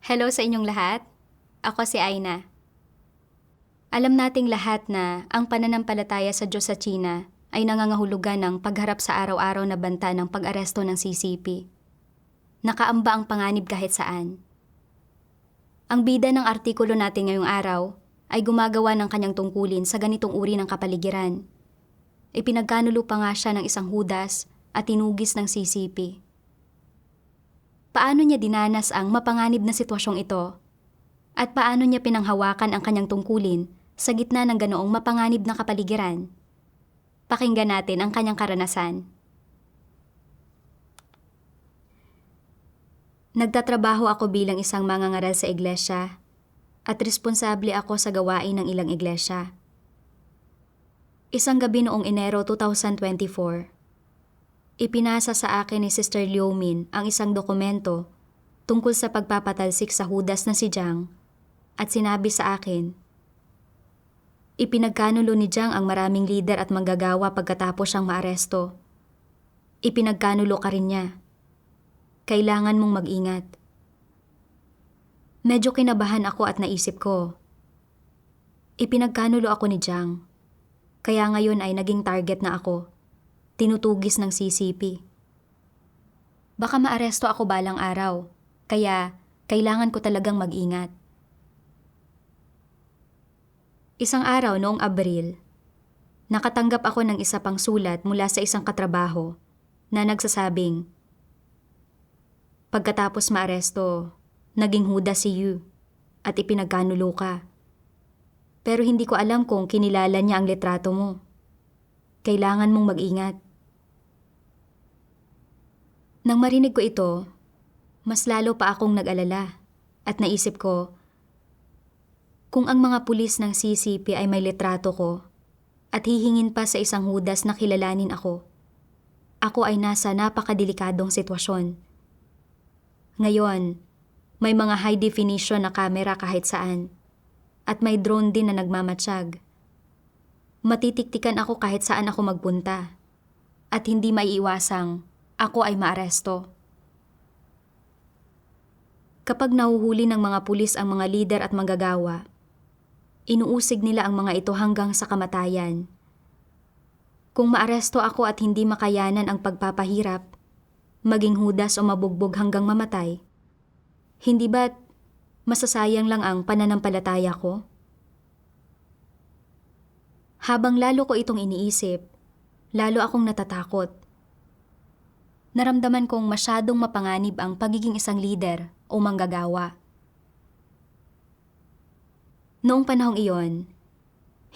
Hello sa inyong lahat. Ako si Aina. Alam nating lahat na ang pananampalataya sa Diyos sa China ay nangangahulugan ng pagharap sa araw-araw na banta ng pag-aresto ng CCP. Nakaamba ang panganib kahit saan. Ang bida ng artikulo natin ngayong araw ay gumagawa ng kanyang tungkulin sa ganitong uri ng kapaligiran. Ipinagkanulo pa nga siya ng isang hudas at tinugis ng CCP. Paano niya dinanas ang mapanganib na sitwasyong ito? At paano niya pinanghawakan ang kanyang tungkulin sa gitna ng ganoong mapanganib na kapaligiran? Pakinggan natin ang kanyang karanasan. Nagtatrabaho ako bilang isang mangangaral sa iglesia at responsable ako sa gawain ng ilang iglesia. Isang gabi noong Enero 2024, ipinasa sa akin ni Sister Liu Min ang isang dokumento tungkol sa pagpapatalsik sa hudas na si Jiang at sinabi sa akin, ipinagkanulo ni Jiang ang maraming lider at manggagawa pagkatapos siyang maaresto. Ipinagkanulo ka rin niya. Kailangan mong mag-ingat. Medyo kinabahan ako at naisip ko, ipinagkanulo ako ni Jiang. Kaya ngayon ay naging target na ako. Tinutugis ng CCP. Baka maaresto ako balang araw, kaya kailangan ko talagang mag-ingat. Isang araw noong Abril, nakatanggap ako ng isa pang sulat mula sa isang katrabaho na nagsasabing, pagkatapos maaresto, naging hudas si Yu at ipinagkanulo ka. Pero hindi ko alam kung kinilala niya ang litrato mo. Kailangan mong mag-ingat. Nang marinig ko ito, mas lalo pa akong nag-alala at naisip ko, kung ang mga pulis ng CCP ay may litrato ko at hihingin pa sa isang hudas na kilalanin ako ay nasa napakadelikadong sitwasyon. Ngayon, may mga high definition na kamera kahit saan at may drone din na nagmamatsyag. Matitiktikan ako kahit saan ako magpunta at hindi maiiwasang ako ay maaresto. Kapag nahuhuli ng mga pulis ang mga lider at manggagawa, inuusig nila ang mga ito hanggang sa kamatayan. Kung maaresto ako at hindi makayanan ang pagpapahirap, maging hudas o mabugbog hanggang mamatay, hindi ba't masasayang lang ang pananampalataya ko? Habang lalo ko itong iniisip, lalo akong natatakot. Naramdaman kong masyadong mapanganib ang pagiging isang lider o manggagawa. Noong panahong iyon,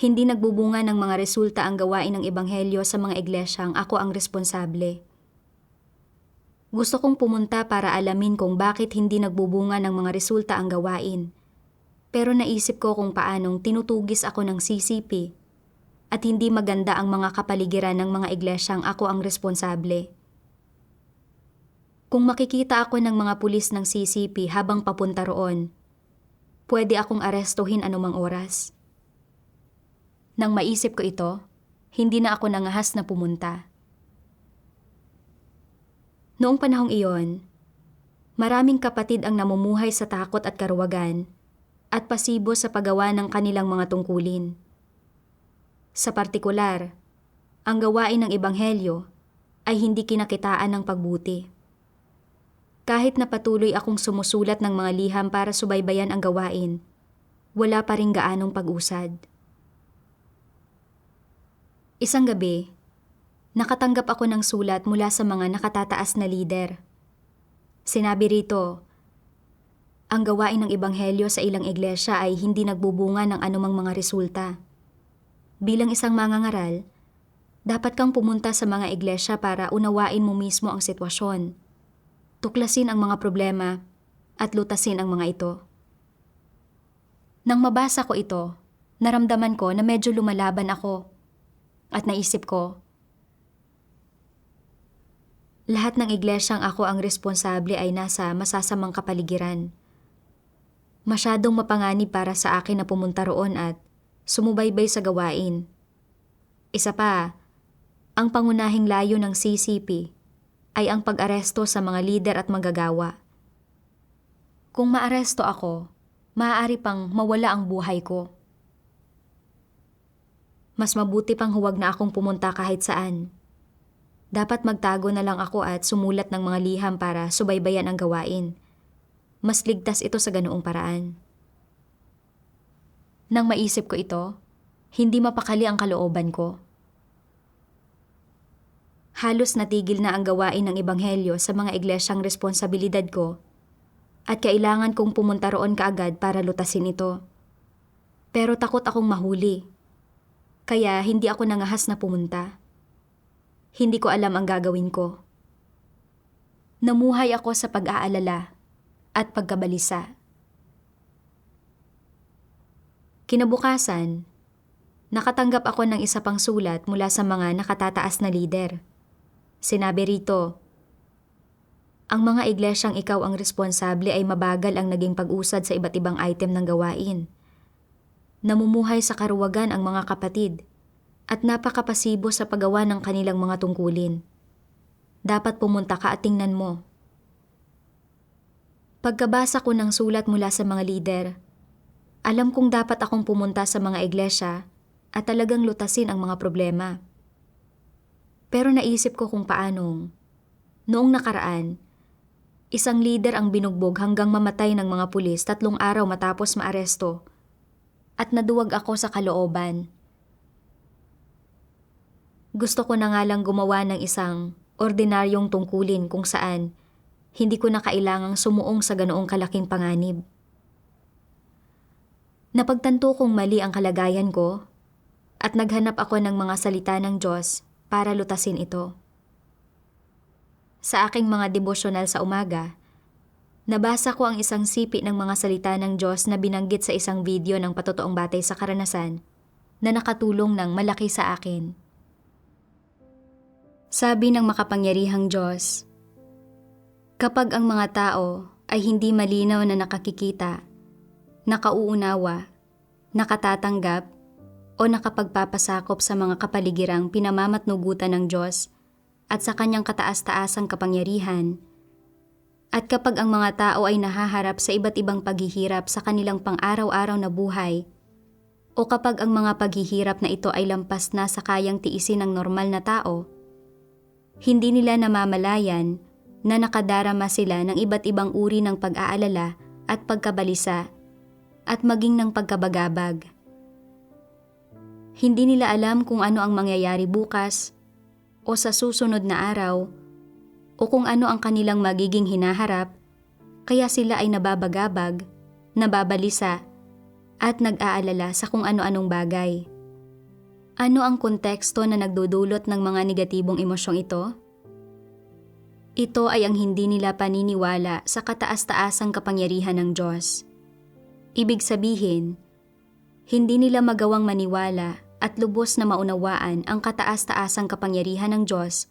hindi nagbubunga ng mga resulta ang gawain ng ebanghelyo sa mga iglesyang ako ang responsable. Gusto kong pumunta para alamin kung bakit hindi nagbubunga ng mga resulta ang gawain. Pero naisip ko kung paanong tinutugis ako ng CCP at hindi maganda ang mga kapaligiran ng mga iglesyang ako ang responsable. Kung makikita ako ng mga pulis ng CCP habang papunta roon, pwede akong arestuhin anumang oras. Nang maisip ko ito, hindi na ako nangahas na pumunta. Noong panahong iyon, maraming kapatid ang namumuhay sa takot at karuwagan at pasibo sa paggawa ng kanilang mga tungkulin. Sa partikular, ang gawain ng ebanghelyo ay hindi kinakitaan ng pagbuti. Kahit na patuloy akong sumusulat ng mga liham para subaybayan ang gawain, wala pa ring gaanong pag-usad. Isang gabi, nakatanggap ako ng sulat mula sa mga nakatataas na lider. Sinabi rito, ang gawain ng ebanghelyo sa ilang iglesia ay hindi nagbubunga ng anumang mga resulta. Bilang isang mangangaral, dapat kang pumunta sa mga iglesia para unawain mo mismo ang sitwasyon. Tuklasin ang mga problema at lutasin ang mga ito. Nang mabasa ko ito, naramdaman ko na medyo lumalaban ako at naisip ko, lahat ng iglesyang ako ang responsable ay nasa masasamang kapaligiran. Masyadong mapanganib para sa akin na pumunta roon at sumubaybay sa gawain. Isa pa, ang pangunahing layo ng CCP ay ang pag-aresto sa mga lider at manggagawa. Kung maaresto ako, maaari pang mawala ang buhay ko. Mas mabuti pang huwag na akong pumunta kahit saan. Dapat magtago na lang ako at sumulat ng mga liham para subaybayan ang gawain. Mas ligtas ito sa ganoong paraan. Nang maisip ko ito, hindi mapakali ang kalooban ko. Halos natigil na ang gawain ng ebanghelyo sa mga iglesyang responsibilidad ko at kailangan kong pumunta roon kaagad para lutasin ito. Pero takot akong mahuli, kaya hindi ako nangahas na pumunta. Hindi ko alam ang gagawin ko. Namuhay ako sa pag-aalala at pagkabalisa. Kinabukasan, nakatanggap ako ng isa pang sulat mula sa mga nakatataas na lider. Sinabi rito, ang mga iglesyang ikaw ang responsable ay mabagal ang naging pag-usad sa iba't ibang item ng gawain. Namumuhay sa karuwagan ang mga kapatid at napakapasibo sa paggawa ng kanilang mga tungkulin. Dapat pumunta ka at tingnan mo. Pagkabasa ko ng sulat mula sa mga lider, alam kong dapat akong pumunta sa mga iglesia at talagang lutasin ang mga problema. Pero naisip ko kung paanong. Noong nakaraan, isang lider ang binugbog hanggang mamatay ng mga pulis 3 araw matapos maaresto at naduwag ako sa kalooban. Gusto ko na nga lang gumawa ng isang ordinaryong tungkulin kung saan hindi ko na kailangang sumuong sa ganoong kalaking panganib. Napagtanto kong mali ang kalagayan ko at naghanap ako ng mga salita ng Diyos para lutasin ito. Sa aking mga devosyonal sa umaga, nabasa ko ang isang sipi ng mga salita ng Diyos na binanggit sa isang video ng patotoong batay sa karanasan na nakatulong ng malaki sa akin. Sabi ng makapangyarihang Diyos, kapag ang mga tao ay hindi malinaw na nakakikita, nakauunawa, nakatatanggap, o nakapagpapasakop sa mga kapaligirang pinamamatnugutan ng Diyos at sa kanyang kataas-taasang kapangyarihan, at kapag ang mga tao ay nahaharap sa iba't ibang paghihirap sa kanilang pang-araw-araw na buhay, o kapag ang mga paghihirap na ito ay lampas na sa kayang tiisin ng normal na tao, hindi nila namamalayan na nakadarama sila ng iba't ibang uri ng pag-aalala at pagkabalisa at maging ng pagkabagabag. Hindi nila alam kung ano ang mangyayari bukas o sa susunod na araw o kung ano ang kanilang magiging hinaharap, kaya sila ay nababagabag, nababalisa at nag-aalala sa kung ano-anong bagay. Ano ang konteksto na nagdudulot ng mga negatibong emosyong ito? Ito ay ang hindi nila paniniwala sa kataas-taasang kapangyarihan ng Diyos. Ibig sabihin, hindi nila magawang maniwala at lubos na maunawaan ang kataas-taasang kapangyarihan ng Diyos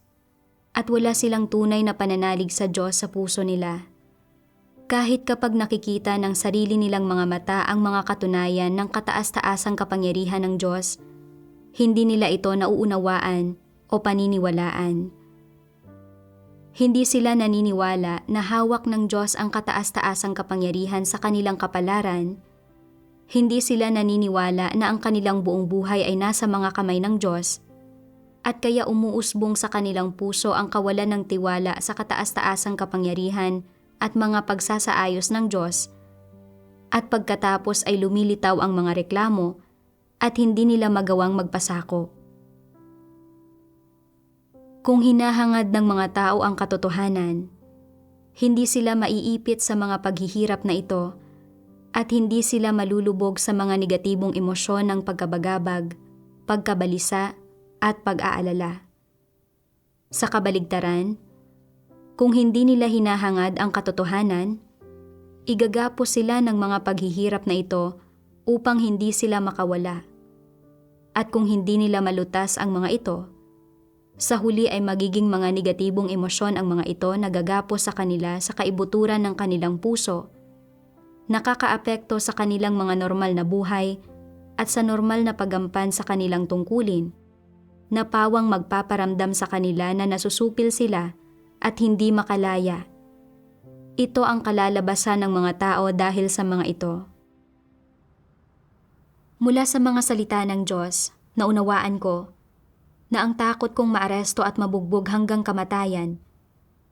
at wala silang tunay na pananalig sa Diyos sa puso nila. Kahit kapag nakikita ng sarili nilang mga mata ang mga katunayan ng kataas-taasang kapangyarihan ng Diyos, hindi nila ito nauunawaan o paniniwalaan. Hindi sila naniniwala na hawak ng Diyos ang kataas-taasang kapangyarihan sa kanilang kapalaran. Hindi sila naniniwala na ang kanilang buong buhay ay nasa mga kamay ng Diyos at kaya umuusbong sa kanilang puso ang kawalan ng tiwala sa kataas-taasang kapangyarihan at mga pagsasaayos ng Diyos at pagkatapos ay lumilitaw ang mga reklamo at hindi nila magawang magpasako. Kung hinahangad ng mga tao ang katotohanan, hindi sila maiipit sa mga paghihirap na ito at hindi sila malulubog sa mga negatibong emosyon ng pagkabagabag, pagkabalisa at pag-aalala. Sa kabaligtaran, kung hindi nila hinahangad ang katotohanan, igagapos sila ng mga paghihirap na ito upang hindi sila makawala. At kung hindi nila malutas ang mga ito, sa huli ay magiging mga negatibong emosyon ang mga ito na gagapos sa kanila sa kaibuturan ng kanilang puso, nakakaapekto sa kanilang mga normal na buhay at sa normal na paggampan sa kanilang tungkulin, na pawang magpaparamdam sa kanila na nasusupil sila at hindi makalaya, Ito ang kalalabasan ng mga tao dahil sa mga ito. Mula sa mga salita ng Diyos, naunawaan ko na ang takot kong maaresto at mabugbog hanggang kamatayan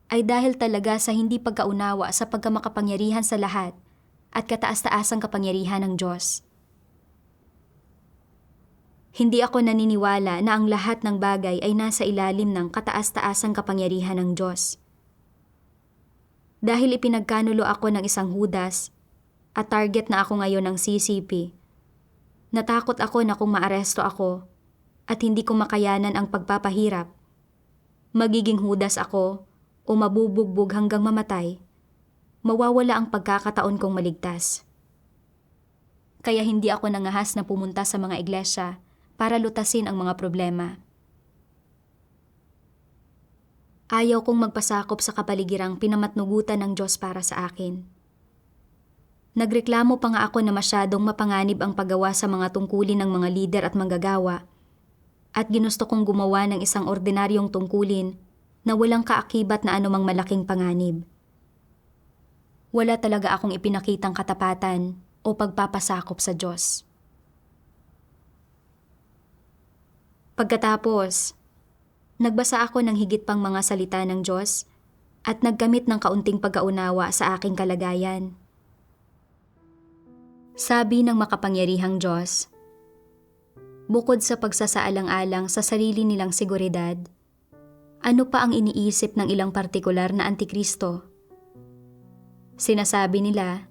ay dahil talaga sa hindi pagkaunawa sa pagkamakapangyarihan sa lahat at kataas-taasang kapangyarihan ng Diyos. Hindi ako naniniwala na ang lahat ng bagay ay nasa ilalim ng kataas-taasang kapangyarihan ng Diyos. Dahil ipinagkanulo ako ng isang Judas at target na ako ngayon ng CCP, natakot ako na kung maaresto ako at hindi ko makayanan ang pagpapahirap, magiging Judas ako o mabubugbog hanggang mamatay, mawawala ang pagkakataon kong maligtas. Kaya hindi ako nangahas na pumunta sa mga iglesia para lutasin ang mga problema. Ayaw kong magpasakop sa kapaligirang pinamatnugutan ng Diyos para sa akin. Nagreklamo pa nga ako na masyadong mapanganib ang paggawa sa mga tungkulin ng mga lider at manggagawa, at ginusto kong gumawa ng isang ordinaryong tungkulin na walang kaakibat na anumang malaking panganib. Wala talaga akong ipinakitang katapatan o pagpapasakop sa Diyos. Pagkatapos, nagbasa ako ng higit pang mga salita ng Diyos at naggamit ng kaunting pagkaunawa sa aking kalagayan. Sabi ng makapangyarihang Diyos, bukod sa pagsasaalang-alang sa sarili nilang seguridad, ano pa ang iniisip ng ilang partikular na antikristo? Sinasabi nila,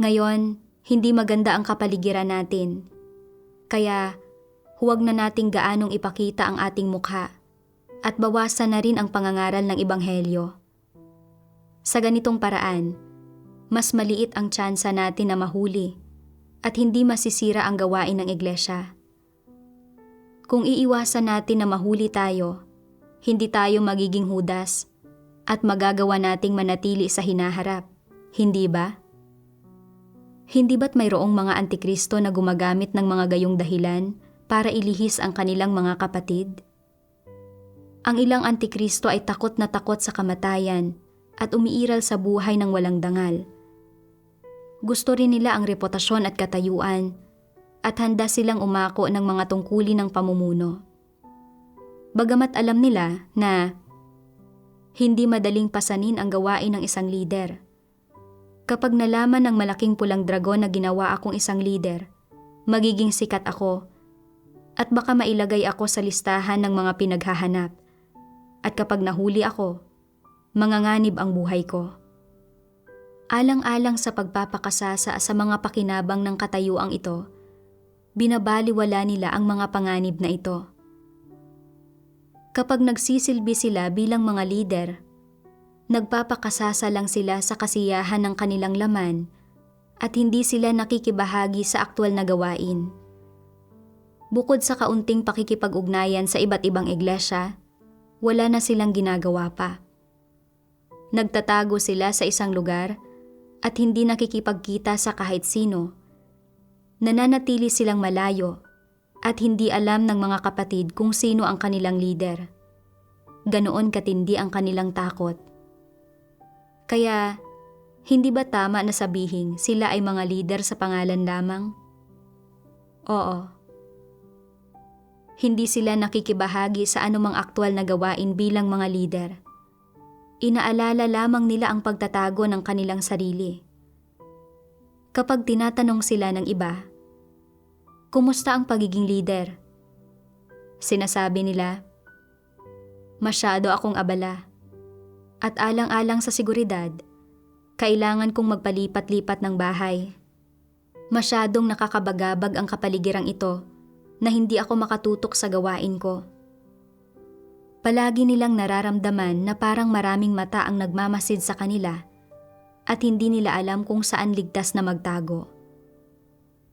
ngayon, hindi maganda ang kapaligiran natin, kaya huwag na nating gaanong ipakita ang ating mukha at bawasan na rin ang pangangaral ng Ebanghelyo. Sa ganitong paraan, mas maliit ang tsansa natin na mahuli at hindi masisira ang gawain ng iglesia. Kung iiwasan natin na mahuli tayo, hindi tayo magiging Judas at magagawa nating manatili sa hinaharap, hindi ba? Hindi ba't mayroong mga antikristo na gumagamit ng mga gayong dahilan para ilihis ang kanilang mga kapatid? Ang ilang antikristo ay takot na takot sa kamatayan at umiiral sa buhay ng walang dangal. Gusto rin nila ang reputasyon at katayuan at handa silang umako ng mga tungkulin ng pamumuno. Bagamat alam nila na hindi madaling pasanin ang gawain ng isang lider. Kapag nalaman ng malaking pulang dragon na ginawa akong isang lider, magiging sikat ako at baka mailagay ako sa listahan ng mga pinaghahanap. At kapag nahuli ako, manganganib ang buhay ko. Alang-alang sa pagpapakasasa sa mga pakinabang ng katayuang ito, binabaliwala nila ang mga panganib na ito. Kapag nagsisilbi sila bilang mga lider, nagpapakasasa lang sila sa kasiyahan ng kanilang laman at hindi sila nakikibahagi sa aktwal na gawain. Bukod sa kaunting pakikipag-ugnayan sa iba't ibang iglesia, wala na silang ginagawa pa. Nagtatago sila sa isang lugar at hindi nakikipagkita sa kahit sino. Nananatili silang malayo at hindi alam ng mga kapatid kung sino ang kanilang lider. Ganoon katindi ang kanilang takot. Kaya, hindi ba tama na sabihin sila ay mga lider sa pangalan lamang? Oo. Hindi sila nakikibahagi sa anumang aktwal na gawain bilang mga lider. Inaalala lamang nila ang pagtatago ng kanilang sarili. Kapag tinatanong sila ng iba, kumusta ang pagiging lider? Sinasabi nila, masyado akong abala. At alang-alang sa seguridad, kailangan kong magpalipat-lipat ng bahay. Masyadong nakakabagabag ang kapaligirang ito na hindi ako makatutok sa gawain ko. Palagi nilang nararamdaman na parang maraming mata ang nagmamasid sa kanila at hindi nila alam kung saan ligtas na magtago.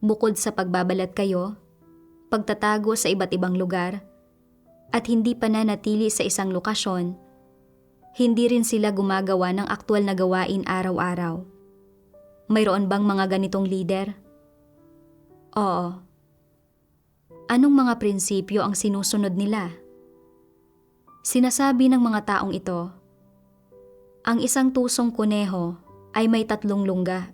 Bukod sa pagbabalat kayo, pagtatago sa iba't ibang lugar, at hindi pananatili sa isang lokasyon, hindi rin sila gumagawa ng aktwal na gawain araw-araw. Mayroon bang mga ganitong lider? Oo. Anong mga prinsipyo ang sinusunod nila? Sinasabi ng mga taong ito, Ang isang tusong kuneho ay may 3 lungga.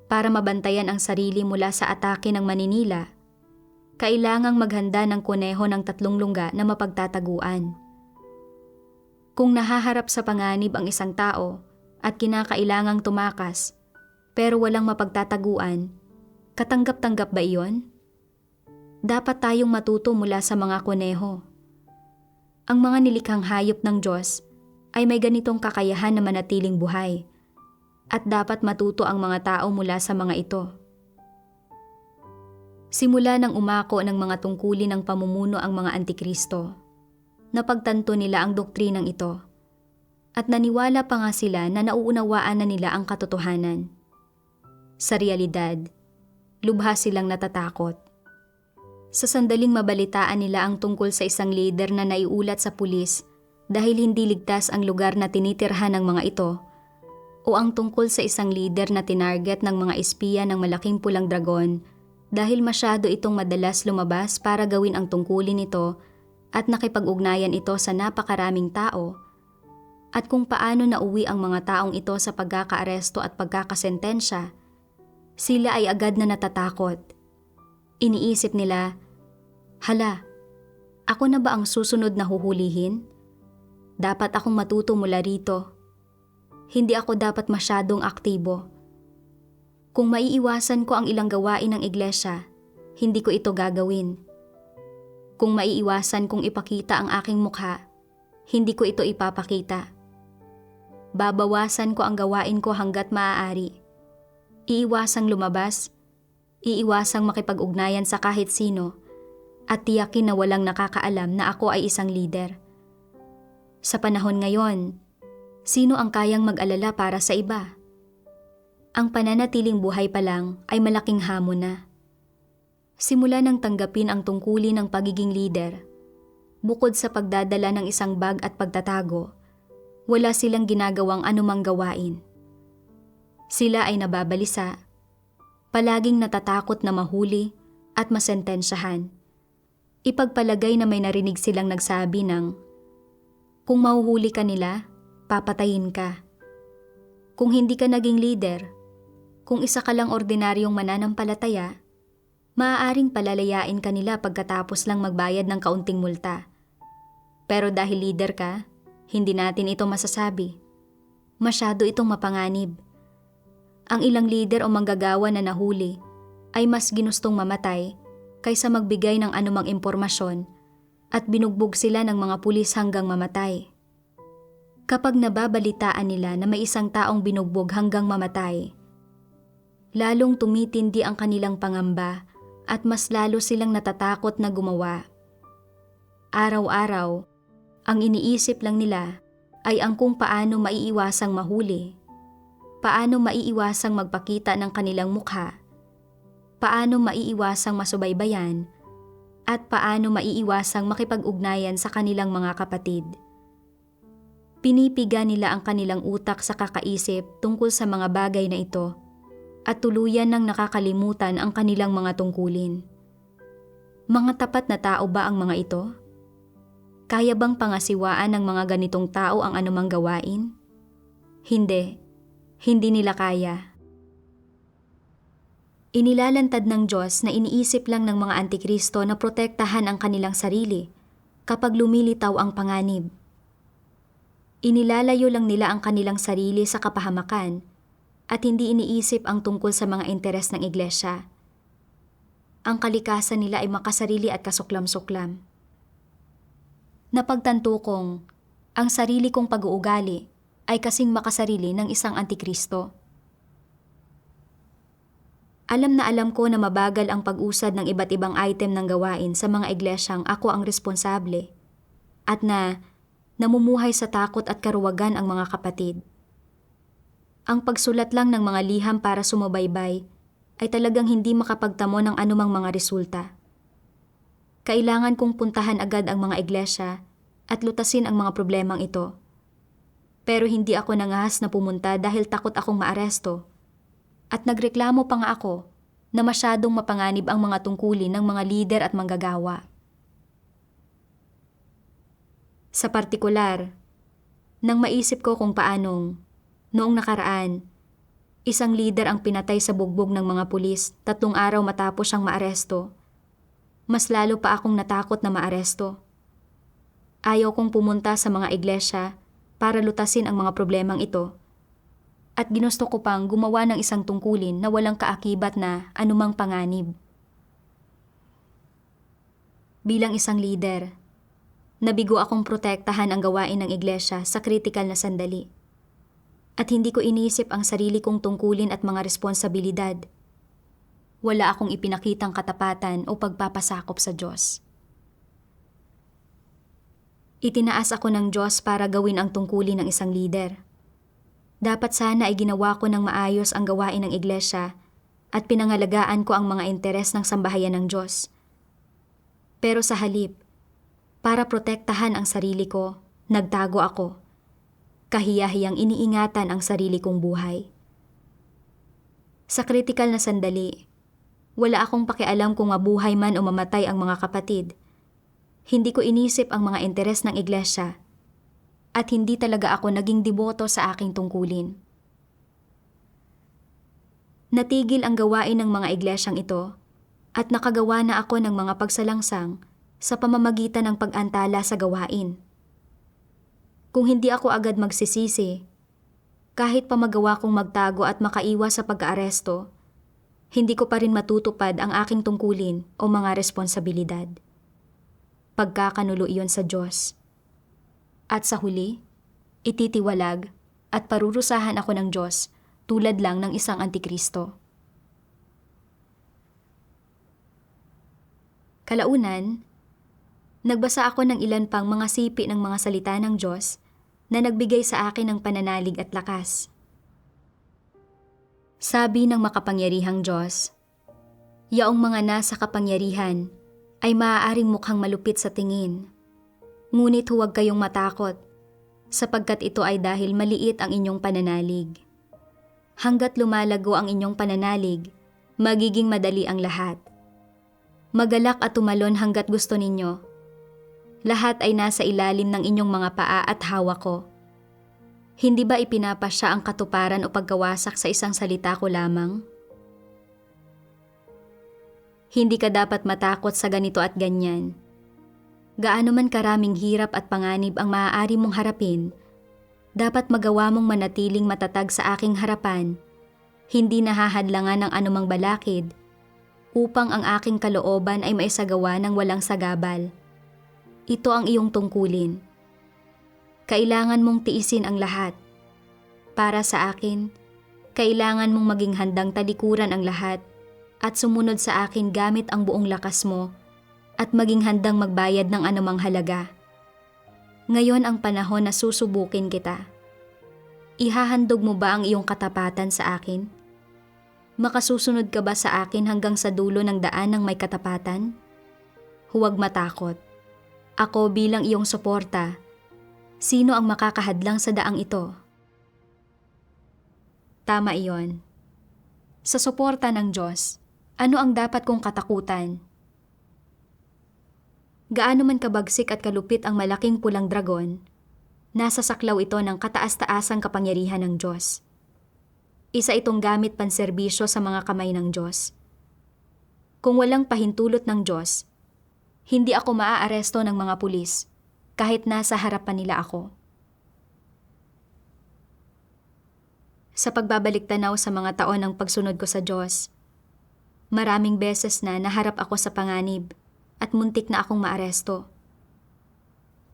Para mabantayan ang sarili mula sa atake ng maninila, kailangang maghanda ng kuneho ng 3 lungga na mapagtataguan. Kung nahaharap sa panganib ang isang tao at kinakailangang tumakas pero walang mapagtataguan, katanggap-tanggap ba iyon? Dapat tayong matuto mula sa mga kuneho. Ang mga nilikhang hayop ng Diyos ay may ganitong kakayahan na manatiling buhay at dapat matuto ang mga tao mula sa mga ito. Simula nang umako ng mga tungkulin ng pamumuno ang mga antikristo, napagtanto nila ang doktrinang ito at naniwala pa nga sila na nauunawaan na nila ang katotohanan. Sa realidad, lubha silang natatakot. Sa sandaling mabalitaan nila ang tungkol sa isang leader na naiulat sa pulis dahil hindi ligtas ang lugar na tinitirhan ng mga ito, o ang tungkol sa isang leader na tinarget ng mga espiya ng malaking pulang dragon dahil masyado itong madalas lumabas para gawin ang tungkulin nito at nakipag-ugnayan ito sa napakaraming tao, at kung paano nauwi ang mga taong ito sa pagkakaaresto at pagkakasentensya, sila ay agad na natatakot. Iniisip nila, hala, ako na ba ang susunod na huhulihin? Dapat akong matuto mula rito. Hindi ako dapat masyadong aktibo. Kung maiiwasan ko ang ilang gawain ng iglesia, hindi ko ito gagawin. Kung maiiwasan kong ipakita ang aking mukha, hindi ko ito ipapakita. Babawasan ko ang gawain ko hanggat maaari. Iiwasang lumabas, iiwasang makipag-ugnayan sa kahit sino, at tiyakin na walang nakakaalam na ako ay isang leader. Sa panahon ngayon, sino ang kayang mag-alala para sa iba? Ang pananatiling buhay pa lang ay malaking hamon na. Simula nang tanggapin ang tungkulin ng pagiging leader, bukod sa pagdadala ng isang bag at pagtatago, wala silang ginagawang anumang gawain. Sila ay nababalisa, palaging natatakot na mahuli at masentensyahan. Ipagpalagay na may narinig silang nagsabi ng, kung mahuhuli ka nila, papatayin ka. Kung hindi ka naging leader, kung isa ka lang ordinaryong mananampalataya, maaaring palalayain ka nila pagkatapos lang magbayad ng kaunting multa. Pero dahil leader ka, hindi natin ito masasabi. Masyado itong mapanganib. Ang ilang leader o manggagawa na nahuli ay mas ginustong mamatay kaysa magbigay ng anumang impormasyon at binugbog sila ng mga pulis hanggang mamatay. Kapag nababalitaan nila na may isang taong binugbog hanggang mamatay, lalong tumitindi ang kanilang pangamba at mas lalo silang natatakot na gumawa. Araw-araw, ang iniisip lang nila ay ang kung paano maiiwasang mahuli, paano maiiwasang magpakita ng kanilang mukha, paano maiiwasang masubaybayan, at paano maiiwasang makipag-ugnayan sa kanilang mga kapatid. Pinipiga nila ang kanilang utak sa kakaisip tungkol sa mga bagay na ito at tuluyan nang nakakalimutan ang kanilang mga tungkulin. Mga tapat na tao ba ang mga ito? Kaya bang pangasiwaan ng mga ganitong tao ang anumang gawain? Hindi. Hindi nila kaya. Inilalantad ng Diyos na iniisip lang ng mga antikristo na protektahan ang kanilang sarili kapag lumilitaw ang panganib. Inilalayo lang nila ang kanilang sarili sa kapahamakan at hindi iniisip ang tungkol sa mga interes ng iglesia. Ang kalikasan nila ay makasarili at kasuklam-suklam. Napagtanto kong ang sarili kong pag-uugali ay kasing makasarili ng isang antikristo. Alam na alam ko na mabagal ang pag-usad ng iba't ibang item ng gawain sa mga iglesyang ako ang responsable at na namumuhay sa takot at karuwagan ang mga kapatid. Ang pagsulat lang ng mga liham para sumubaybay ay talagang hindi makapagtamo ng anumang mga resulta. Kailangan kong puntahan agad ang mga iglesia at lutasin ang mga problemang ito. Pero hindi ako nangahas na pumunta dahil takot akong maaresto. At nagreklamo pa nga ako na masyadong mapanganib ang mga tungkulin ng mga lider at manggagawa. Sa partikular, Nang maisip ko kung paanong, noong nakaraan, isang leader ang pinatay sa bugbog ng mga pulis 3 araw matapos siyang maaresto, mas lalo pa akong natakot na maaresto. Ayaw kong pumunta sa mga iglesia para lutasin ang mga problemang ito. At ginusto ko pang gumawa ng isang tungkulin na walang kaakibat na anumang panganib. Bilang isang leader, nabigo akong protektahan ang gawain ng iglesia sa kritikal na sandali. At hindi ko inisip ang sarili kong tungkulin at mga responsibilidad. Wala akong ipinakitang katapatan o pagpapasakop sa Diyos. Itinaas ako ng Diyos para gawin ang tungkulin ng isang leader. Dapat sana ay ginawa ko ng maayos ang gawain ng iglesia at pinangalagaan ko ang mga interes ng sambahayan ng Diyos. Pero sa halip, para protektahan ang sarili ko, nagtago ako. Kahiya-hiyang iniingatan ang sarili kong buhay. Sa kritikal na sandali, wala akong pakialam kung mabuhay man o mamatay ang mga kapatid. Hindi ko inisip ang mga interes ng iglesia at hindi talaga ako naging deboto sa aking tungkulin. Natigil ang gawain ng mga iglesyang ito at nakagawa na ako ng mga pagsalangsang sa pamamagitan ng pag-antala sa gawain. Kung hindi ako agad magsisisi, kahit pa magawa kong magtago at makaiwas sa pag-aaresto, hindi ko pa rin matutupad ang aking tungkulin o mga responsibilidad. Pagkakanulo iyon sa Diyos. At sa huli, ititiwalag at parurusahan ako ng Diyos tulad lang ng isang antikristo. Kalaunan, nagbasa ako ng ilan pang mga sipi ng mga salita ng Diyos na nagbigay sa akin ng pananalig at lakas. Sabi ng makapangyarihang Diyos, yaong mga nasa kapangyarihan ay maaaring mukhang malupit sa tingin. Ngunit huwag kayong matakot, sapagkat ito ay dahil maliit ang inyong pananalig. Hanggat lumalago ang inyong pananalig, magiging madali ang lahat. Magalak at tumalon hanggat gusto ninyo. Lahat ay nasa ilalim ng inyong mga paa at hawak ko. Hindi ba ipinapasya ang katuparan o pagkawasak sa isang salita ko lamang? Hindi ka dapat matakot sa ganito at ganyan. Gaano man karaming hirap at panganib ang maaari mong harapin, dapat magawa mong manatiling matatag sa aking harapan, hindi nahahadlangan ng anumang balakid, upang ang aking kalooban ay maisagawa ng walang sagabal. Ito ang iyong tungkulin. Kailangan mong tiisin ang lahat. Para sa akin, kailangan mong maging handang talikuran ang lahat at sumunod sa akin gamit ang buong lakas mo at maging handang magbayad ng anumang halaga. Ngayon ang panahon na susubukin kita. Ihahandog mo ba ang iyong katapatan sa akin? Makasusunod ka ba sa akin hanggang sa dulo ng daan ng may katapatan? Huwag matakot. Ako bilang iyong suporta. Sino ang makakahadlang sa daang ito? Tama iyon. Sa suporta ng Diyos, ano ang dapat kong katakutan? Gaano man kabagsik at kalupit ang malaking pulang dragon, nasa saklaw ito ng kataas-taasang kapangyarihan ng Diyos. Isa itong gamit panserbisyo sa mga kamay ng Diyos. Kung walang pahintulot ng Diyos, hindi ako maaaresto ng mga pulis kahit nasa harapan nila ako. Sa pagbabalik tanaw sa mga taon ng pagsunod ko sa Diyos, maraming beses na naharap ako sa panganib at muntik na akong maaresto.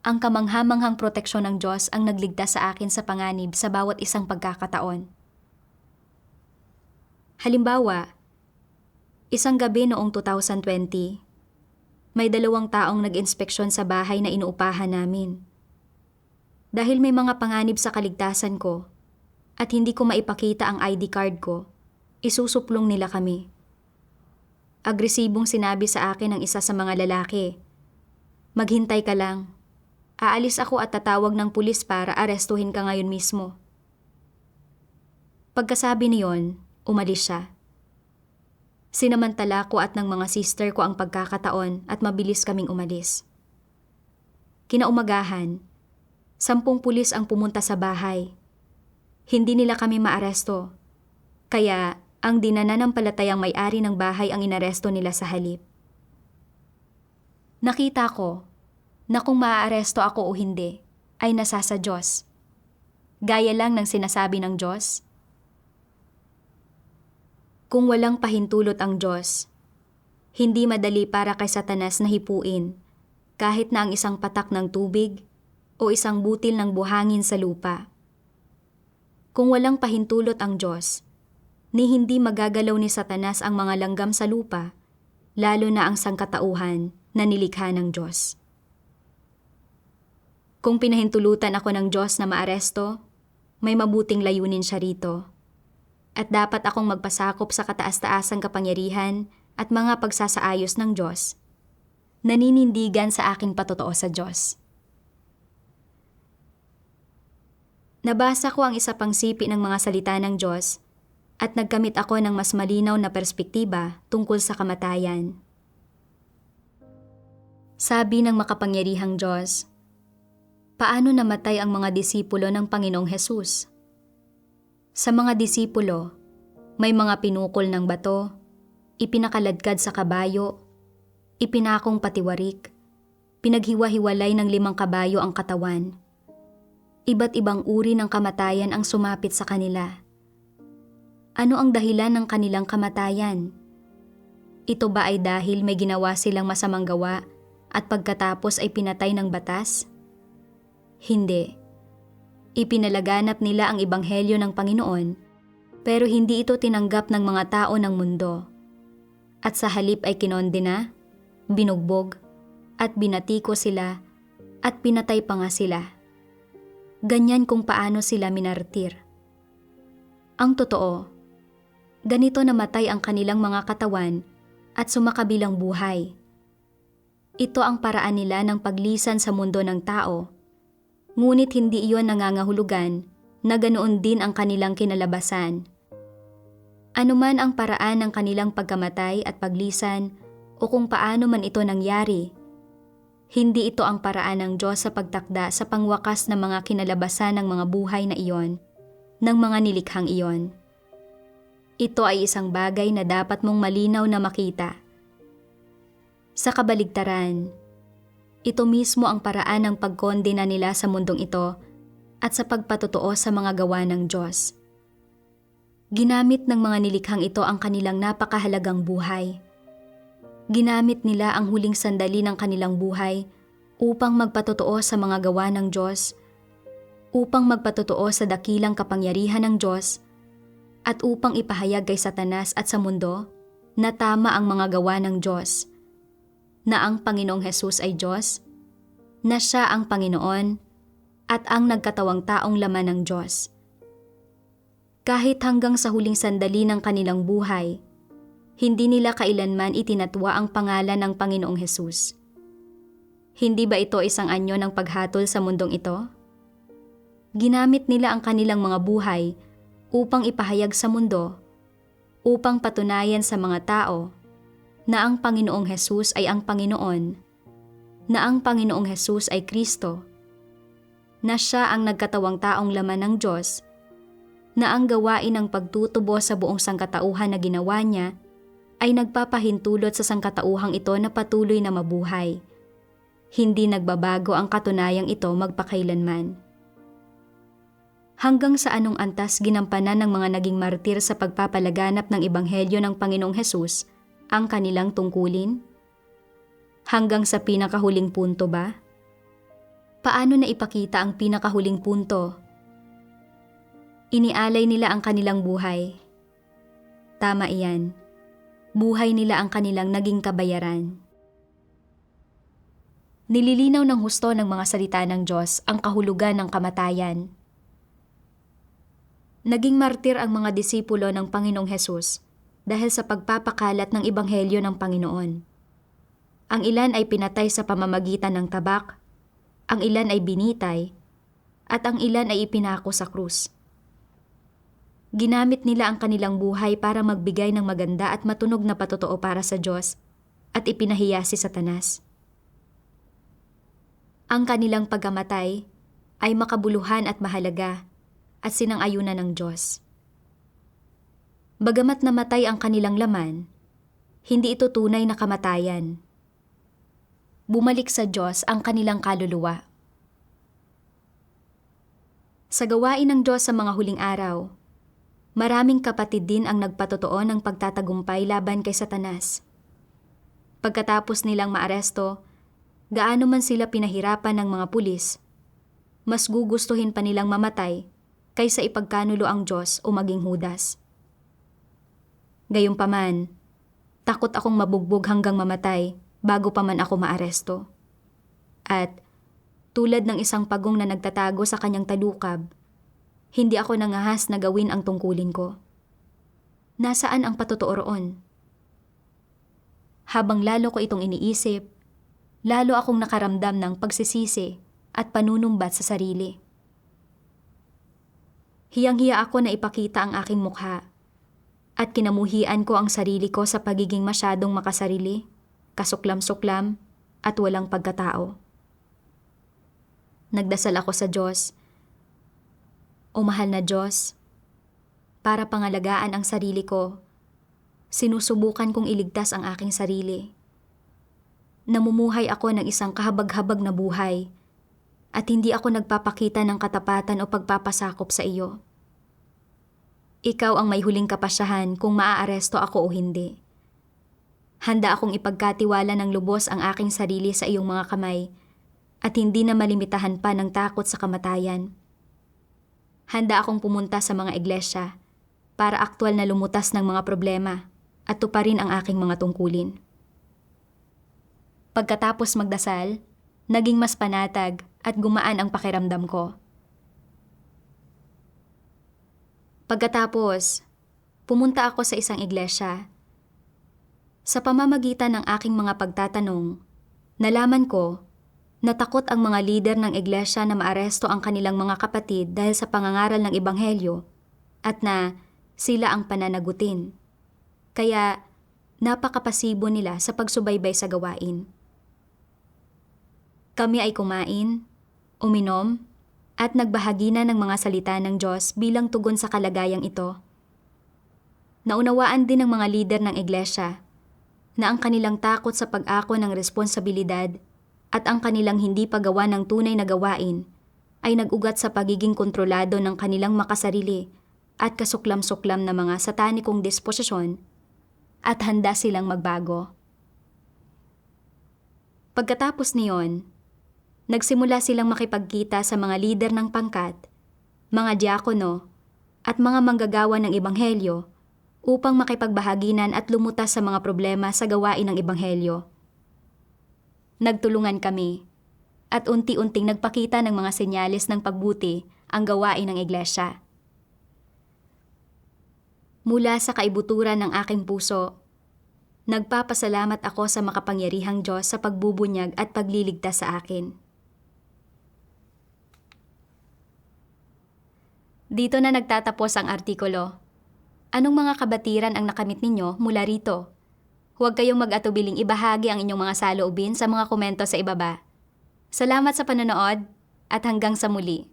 Ang kamanghamanghang proteksyon ng Diyos ang nagligtas sa akin sa panganib sa bawat isang pagkakataon. Halimbawa, isang gabi noong 2020, may 2 taong nag-inspeksyon sa bahay na inuupahan namin. Dahil may mga panganib sa kaligtasan ko at hindi ko maipakita ang ID card ko, isusuplong nila kami. Agresibong sinabi sa akin ng isa sa mga lalaki, "Maghintay ka lang. Aalis ako at tatawag ng pulis para arestuhin ka ngayon mismo." Pagkasabi niyon, umalis siya. Sinamantala ko at ng mga sister ko ang pagkakataon at mabilis kaming umalis. Kinaumagahan, 10 pulis ang pumunta sa bahay. Hindi nila kami maaresto. Kaya ang dinananampalatayang may-ari ng bahay ang inaresto nila sa halip. Nakita ko na kung maaaresto ako o hindi ay nasa sa Diyos. Gaya lang ng sinasabi ng Diyos. Kung walang pahintulot ang Diyos, hindi madali para kay Satanas na hipuin kahit na ang isang patak ng tubig o isang butil ng buhangin sa lupa. Kung walang pahintulot ang Diyos, ni hindi magagalaw ni Satanas ang mga langgam sa lupa, lalo na ang sangkatauhan na nilikha ng Diyos. Kung pinahintulutan ako ng Diyos na maaresto, may mabuting layunin siya rito. At dapat akong magpasakop sa kataas-taasang kapangyarihan at mga pagsasaayos ng Diyos, naninindigan sa aking patotoo sa Diyos. Nabasa ko ang isa pang sipi ng mga salita ng Diyos at nagkamit ako ng mas malinaw na perspektiba tungkol sa kamatayan. Sabi ng makapangyarihang Diyos, paano namatay ang mga disipulo ng Panginoong Hesus? Sa mga disipulo, may mga pinukol ng bato, ipinakaladkad sa kabayo, ipinakong patiwarik, pinaghiwa-hiwalay ng 5 kabayo ang katawan. Iba't ibang uri ng kamatayan ang sumapit sa kanila. Ano ang dahilan ng kanilang kamatayan? Ito ba ay dahil may ginawa silang masamang gawa at pagkatapos ay pinatay ng batas? Hindi. Ipinalaganap nila ang ebanghelyo ng Panginoon, pero hindi ito tinanggap ng mga tao ng mundo. At sa halip ay kinondena, binugbog, at binatiko sila, at pinatay pa nga sila. Ganyan kung paano sila minartir. Ang totoo, ganito namatay ang kanilang mga katawan at sumakabilang buhay. Ito ang paraan nila ng paglisan sa mundo ng tao. Ngunit hindi iyon nangangahulugan na ganoon din ang kanilang kinalabasan. Anuman ang paraan ng kanilang pagkamatay at paglisan o kung paano man ito nangyari, hindi ito ang paraan ng Diyos sa pagtakda sa pangwakas ng mga kinalabasan ng mga buhay na iyon, ng mga nilikhang iyon. Ito ay isang bagay na dapat mong malinaw na makita. Sa kabaligtaran, ito mismo ang paraan ng pagkondena nila sa mundong ito at sa pagpatotoo sa mga gawa ng Diyos. Ginamit ng mga nilikhang ito ang kanilang napakahalagang buhay. Ginamit nila ang huling sandali ng kanilang buhay upang magpatotoo sa mga gawa ng Diyos, upang magpatotoo sa dakilang kapangyarihan ng Diyos, at upang ipahayag kay Satanas at sa mundo na tama ang mga gawa ng Diyos, na ang Panginoong Hesus ay Diyos, na Siya ang Panginoon at ang nagkatawang taong laman ng Diyos. Kahit hanggang sa huling sandali ng kanilang buhay, hindi nila kailanman itinatwa ang pangalan ng Panginoong Hesus. Hindi ba ito isang anyo ng paghatol sa mundong ito? Ginamit nila ang kanilang mga buhay upang ipahayag sa mundo, upang patunayan sa mga tao na ang Panginoong Hesus ay ang Panginoon, na ang Panginoong Hesus ay Kristo, na Siya ang nagkatawang taong laman ng Diyos, na ang gawain ng pagtutubo sa buong sangkatauhan na ginawa niya ay nagpapahintulot sa sangkatauhang ito na patuloy na mabuhay. Hindi nagbabago ang katunayang ito magpakailanman. Hanggang sa anong antas ginampanan ng mga naging martir sa pagpapalaganap ng ebanghelyo ng Panginoong Hesus ang kanilang tungkulin? Hanggang sa pinakahuling punto ba? Paano na ipakita ang pinakahuling punto? Inialay nila ang kanilang buhay. Tama iyan. Buhay nila ang kanilang naging kabayaran. Nililinaw ng husto ng mga salita ng Diyos ang kahulugan ng kamatayan. Naging martir ang mga disipulo ng Panginoong Hesus dahil sa pagpapakalat ng ebanghelyo ng Panginoon. Ang ilan ay pinatay sa pamamagitan ng tabak, ang ilan ay binitay, at ang ilan ay ipinako sa krus. Ginamit nila ang kanilang buhay para magbigay ng maganda at matunog na patotoo para sa Diyos at ipinahiya si Satanas. Ang kanilang pagkamatay ay makabuluhan at mahalaga at sinang-ayunan ng Diyos. Bagamat namatay ang kanilang laman, hindi ito tunay na kamatayan. Bumalik sa Diyos ang kanilang kaluluwa. Sa gawain ng Diyos sa mga huling araw, maraming kapatid din ang nagpatotoo ng pagtatagumpay laban kay Satanas. Pagkatapos nilang maaresto, gaano man sila pinahirapan ng mga pulis, mas gugustuhin pa nilang mamatay kaysa ipagkanulo ang Diyos o maging Judas. Gayunpaman, takot akong mabugbog hanggang mamatay bago pa man ako maaresto. At tulad ng isang pagong na nagtatago sa kanyang talukab, hindi ako nangahas na gawin ang tungkulin ko. Nasaan ang patotoo roon? Habang lalo ko itong iniisip, lalo akong nakaramdam ng pagsisisi at panunumbat sa sarili. Hiyang-hiya ako na ipakita ang aking mukha at kinamuhian ko ang sarili ko sa pagiging masyadong makasarili, kasuklam-suklam at walang pagkatao. Nagdasal ako sa Diyos, "O mahal na Diyos, para pangalagaan ang sarili ko, sinusubukan kong iligtas ang aking sarili. Namumuhay ako ng isang kahabag-habag na buhay at hindi ako nagpapakita ng katapatan o pagpapasakop sa iyo. Ikaw ang may huling kapasyahan kung maaaresto ako o hindi. Handa akong ipagkatiwala ng lubos ang aking sarili sa iyong mga kamay at hindi na malimitahan pa ng takot sa kamatayan. Handa akong pumunta sa mga iglesia para aktwal na lumutas ng mga problema at tuparin ang aking mga tungkulin." Pagkatapos magdasal, naging mas panatag at gumaan ang pakiramdam ko. Pagkatapos, pumunta ako sa isang iglesia. Sa pamamagitan ng aking mga pagtatanong, nalaman ko na takot ang mga lider ng iglesia na maaresto ang kanilang mga kapatid dahil sa pangangaral ng ebanghelyo at na sila ang pananagutin. Kaya napakapasibo nila sa pagsubaybay sa gawain. Kami ay kumain, uminom, at nagbahagi na ng mga salita ng Diyos bilang tugon sa kalagayang ito. Naunawaan din ng mga lider ng iglesia na ang kanilang takot sa pag-ako ng responsibilidad at ang kanilang hindi paggawa ng tunay na gawain ay nag-ugat sa pagiging kontrolado ng kanilang makasarili at kasuklam-suklam na mga satanikong disposisyon at handa silang magbago. Pagkatapos niyon, nagsimula silang makipagkita sa mga lider ng pangkat, mga diakono, at mga manggagawa ng ebanghelyo upang makipagbahaginan at lumutas sa mga problema sa gawain ng ebanghelyo. Nagtulungan kami at unti-unting nagpakita ng mga senyales ng pagbuti ang gawain ng iglesia. Mula sa kaibuturan ng aking puso, nagpapasalamat ako sa makapangyarihang Diyos sa pagbubunyag at pagliligtas sa akin. Dito na nagtatapos ang artikulo. Anong mga kabatiran ang nakamit ninyo mula rito? Huwag kayong mag-atubiling ibahagi ang inyong mga saloobin sa mga komento sa ibaba. Salamat sa panonood at hanggang sa muli.